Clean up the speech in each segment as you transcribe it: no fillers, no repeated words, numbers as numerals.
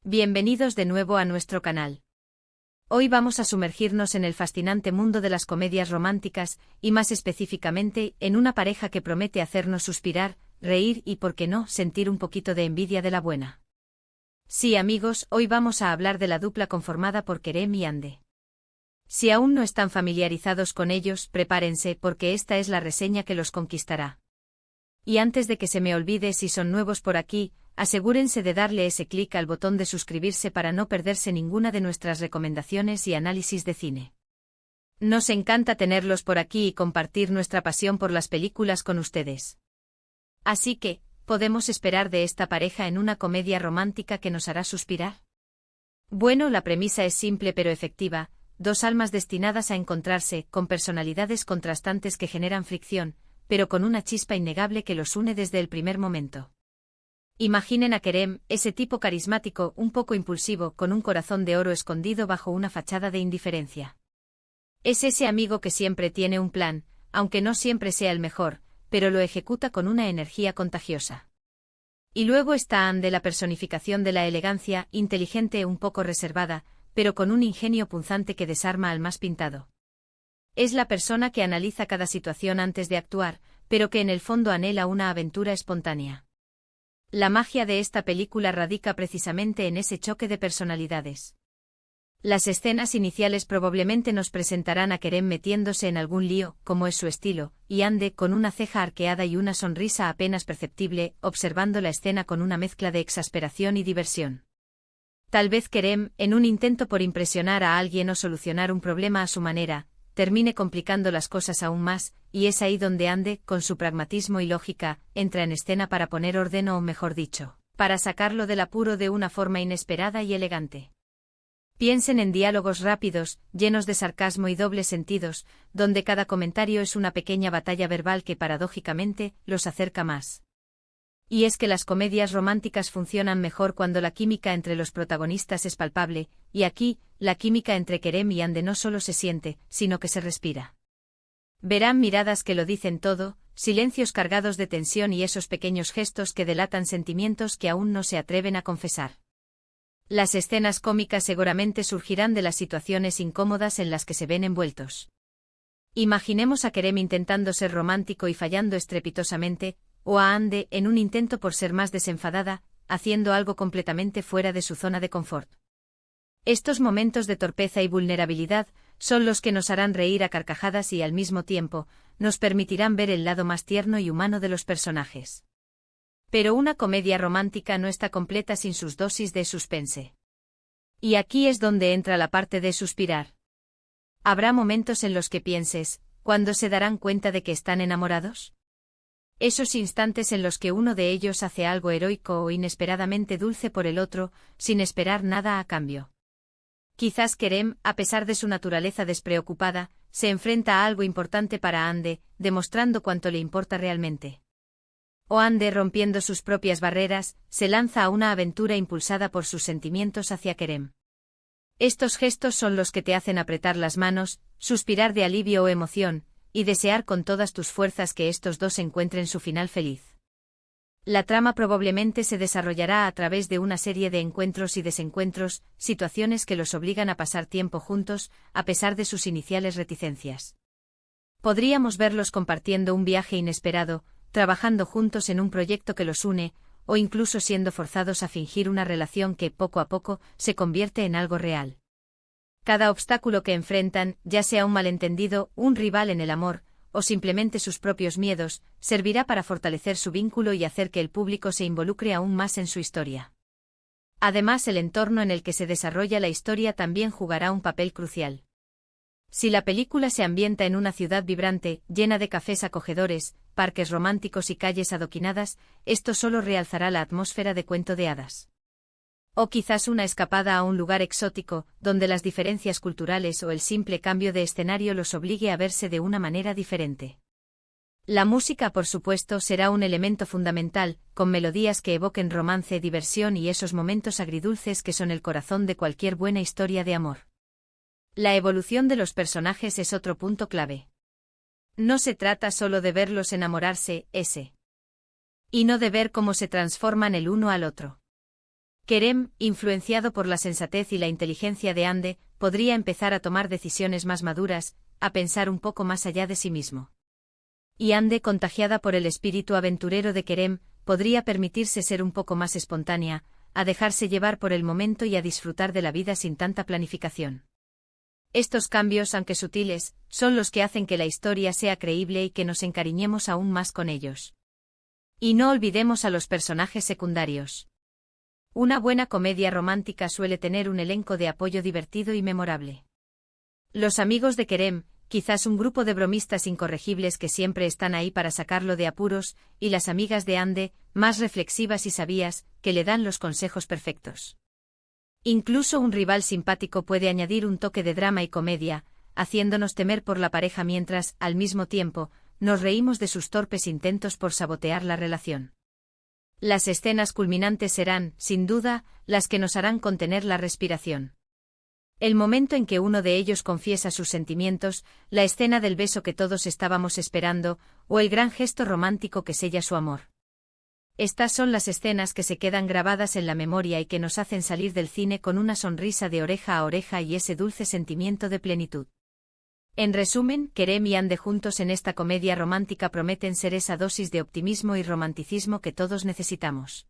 Bienvenidos de nuevo a nuestro canal. Hoy vamos a sumergirnos en el fascinante mundo de las comedias románticas, y más específicamente, en una pareja que promete hacernos suspirar, reír y, por qué no, sentir un poquito de envidia de la buena. Sí, amigos, hoy vamos a hablar de la dupla conformada por Kerem y Hande. Si aún no están familiarizados con ellos, prepárense porque esta es la reseña que los conquistará. Y antes de que se me olvide, si son nuevos por aquí, asegúrense de darle ese clic al botón de suscribirse para no perderse ninguna de nuestras recomendaciones y análisis de cine. Nos encanta tenerlos por aquí y compartir nuestra pasión por las películas con ustedes. Así que, ¿podemos esperar de esta pareja en una comedia romántica que nos hará suspirar? Bueno, la premisa es simple pero efectiva: dos almas destinadas a encontrarse, con personalidades contrastantes que generan fricción, pero con una chispa innegable que los une desde el primer momento. Imaginen a Kerem, ese tipo carismático, un poco impulsivo, con un corazón de oro escondido bajo una fachada de indiferencia. Es ese amigo que siempre tiene un plan, aunque no siempre sea el mejor, pero lo ejecuta con una energía contagiosa. Y luego está Hande, la personificación de la elegancia, inteligente, un poco reservada, pero con un ingenio punzante que desarma al más pintado. Es la persona que analiza cada situación antes de actuar, pero que en el fondo anhela una aventura espontánea. La magia de esta película radica precisamente en ese choque de personalidades. Las escenas iniciales probablemente nos presentarán a Kerem metiéndose en algún lío, como es su estilo, y Hande, con una ceja arqueada y una sonrisa apenas perceptible, observando la escena con una mezcla de exasperación y diversión. Tal vez Kerem, en un intento por impresionar a alguien o solucionar un problema a su manera, termine complicando las cosas aún más, y es ahí donde Hande, con su pragmatismo y lógica, entra en escena para poner orden o, mejor dicho, para sacarlo del apuro de una forma inesperada y elegante. Piensen en diálogos rápidos, llenos de sarcasmo y dobles sentidos, donde cada comentario es una pequeña batalla verbal que paradójicamente los acerca más. Y es que las comedias románticas funcionan mejor cuando la química entre los protagonistas es palpable, y aquí, la química entre Kerem y Hande no solo se siente, sino que se respira. Verán miradas que lo dicen todo, silencios cargados de tensión y esos pequeños gestos que delatan sentimientos que aún no se atreven a confesar. Las escenas cómicas seguramente surgirán de las situaciones incómodas en las que se ven envueltos. Imaginemos a Kerem intentando ser romántico y fallando estrepitosamente, o a Hande en un intento por ser más desenfadada, haciendo algo completamente fuera de su zona de confort. Estos momentos de torpeza y vulnerabilidad son los que nos harán reír a carcajadas y al mismo tiempo, nos permitirán ver el lado más tierno y humano de los personajes. Pero una comedia romántica no está completa sin sus dosis de suspense. Y aquí es donde entra la parte de suspirar. ¿Habrá momentos en los que pienses, cuándo se darán cuenta de que están enamorados? Esos instantes en los que uno de ellos hace algo heroico o inesperadamente dulce por el otro, sin esperar nada a cambio. Quizás Kerem, a pesar de su naturaleza despreocupada, se enfrenta a algo importante para Hande, demostrando cuánto le importa realmente. O Hande, rompiendo sus propias barreras, se lanza a una aventura impulsada por sus sentimientos hacia Kerem. Estos gestos son los que te hacen apretar las manos, suspirar de alivio o emoción, y desear con todas tus fuerzas que estos dos encuentren su final feliz. La trama probablemente se desarrollará a través de una serie de encuentros y desencuentros, situaciones que los obligan a pasar tiempo juntos, a pesar de sus iniciales reticencias. Podríamos verlos compartiendo un viaje inesperado, trabajando juntos en un proyecto que los une, o incluso siendo forzados a fingir una relación que, poco a poco, se convierte en algo real. Cada obstáculo que enfrentan, ya sea un malentendido, un rival en el amor, o simplemente sus propios miedos, servirá para fortalecer su vínculo y hacer que el público se involucre aún más en su historia. Además, el entorno en el que se desarrolla la historia también jugará un papel crucial. Si la película se ambienta en una ciudad vibrante, llena de cafés acogedores, parques románticos y calles adoquinadas, esto solo realzará la atmósfera de cuento de hadas. O quizás una escapada a un lugar exótico, donde las diferencias culturales o el simple cambio de escenario los obligue a verse de una manera diferente. La música, por supuesto, será un elemento fundamental, con melodías que evoquen romance, diversión y esos momentos agridulces que son el corazón de cualquier buena historia de amor. La evolución de los personajes es otro punto clave. No se trata solo de verlos enamorarse, y no de ver cómo se transforman el uno al otro. Kerem, influenciado por la sensatez y la inteligencia de Ande, podría empezar a tomar decisiones más maduras, a pensar un poco más allá de sí mismo. Y Ande, contagiada por el espíritu aventurero de Kerem, podría permitirse ser un poco más espontánea, a dejarse llevar por el momento y a disfrutar de la vida sin tanta planificación. Estos cambios, aunque sutiles, son los que hacen que la historia sea creíble y que nos encariñemos aún más con ellos. Y no olvidemos a los personajes secundarios. Una buena comedia romántica suele tener un elenco de apoyo divertido y memorable. Los amigos de Kerem, quizás un grupo de bromistas incorregibles que siempre están ahí para sacarlo de apuros, y las amigas de Ande, más reflexivas y sabias, que le dan los consejos perfectos. Incluso un rival simpático puede añadir un toque de drama y comedia, haciéndonos temer por la pareja mientras, al mismo tiempo, nos reímos de sus torpes intentos por sabotear la relación. Las escenas culminantes serán, sin duda, las que nos harán contener la respiración. El momento en que uno de ellos confiesa sus sentimientos, la escena del beso que todos estábamos esperando, o el gran gesto romántico que sella su amor. Estas son las escenas que se quedan grabadas en la memoria y que nos hacen salir del cine con una sonrisa de oreja a oreja y ese dulce sentimiento de plenitud. En resumen, Kerem y Ande juntos en esta comedia romántica prometen ser esa dosis de optimismo y romanticismo que todos necesitamos.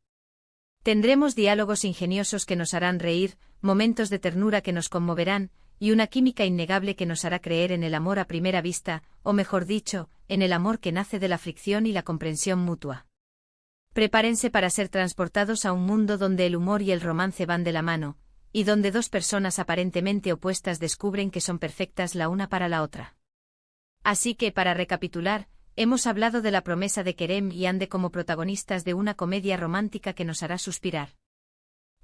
Tendremos diálogos ingeniosos que nos harán reír, momentos de ternura que nos conmoverán, y una química innegable que nos hará creer en el amor a primera vista, o mejor dicho, en el amor que nace de la fricción y la comprensión mutua. Prepárense para ser transportados a un mundo donde el humor y el romance van de la mano, y donde dos personas aparentemente opuestas descubren que son perfectas la una para la otra. Así que, para recapitular, hemos hablado de la promesa de Kerem y Ande como protagonistas de una comedia romántica que nos hará suspirar.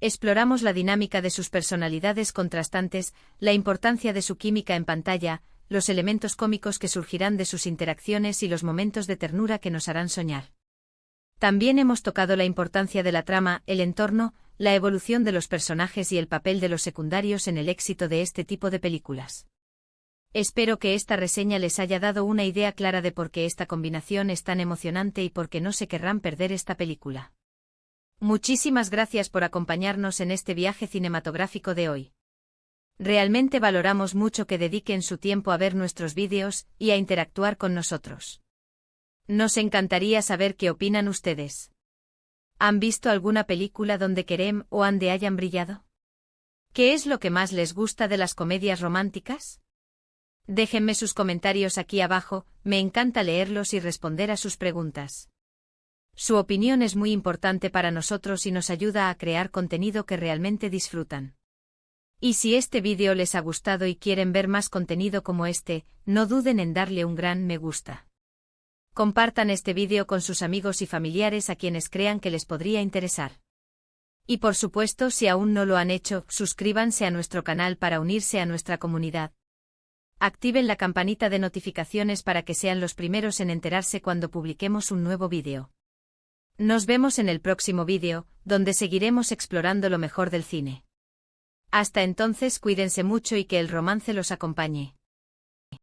Exploramos la dinámica de sus personalidades contrastantes, la importancia de su química en pantalla, los elementos cómicos que surgirán de sus interacciones y los momentos de ternura que nos harán soñar. También hemos tocado la importancia de la trama, el entorno, la evolución de los personajes y el papel de los secundarios en el éxito de este tipo de películas. Espero que esta reseña les haya dado una idea clara de por qué esta combinación es tan emocionante y por qué no se querrán perder esta película. Muchísimas gracias por acompañarnos en este viaje cinematográfico de hoy. Realmente valoramos mucho que dediquen su tiempo a ver nuestros vídeos y a interactuar con nosotros. Nos encantaría saber qué opinan ustedes. ¿Han visto alguna película donde Kerem o Ande hayan brillado? ¿Qué es lo que más les gusta de las comedias románticas? Déjenme sus comentarios aquí abajo, me encanta leerlos y responder a sus preguntas. Su opinión es muy importante para nosotros y nos ayuda a crear contenido que realmente disfrutan. Y si este vídeo les ha gustado y quieren ver más contenido como este, no duden en darle un gran me gusta. Compartan este vídeo con sus amigos y familiares a quienes crean que les podría interesar. Y por supuesto, si aún no lo han hecho, suscríbanse a nuestro canal para unirse a nuestra comunidad. Activen la campanita de notificaciones para que sean los primeros en enterarse cuando publiquemos un nuevo vídeo. Nos vemos en el próximo vídeo, donde seguiremos explorando lo mejor del cine. Hasta entonces, cuídense mucho y que el romance los acompañe.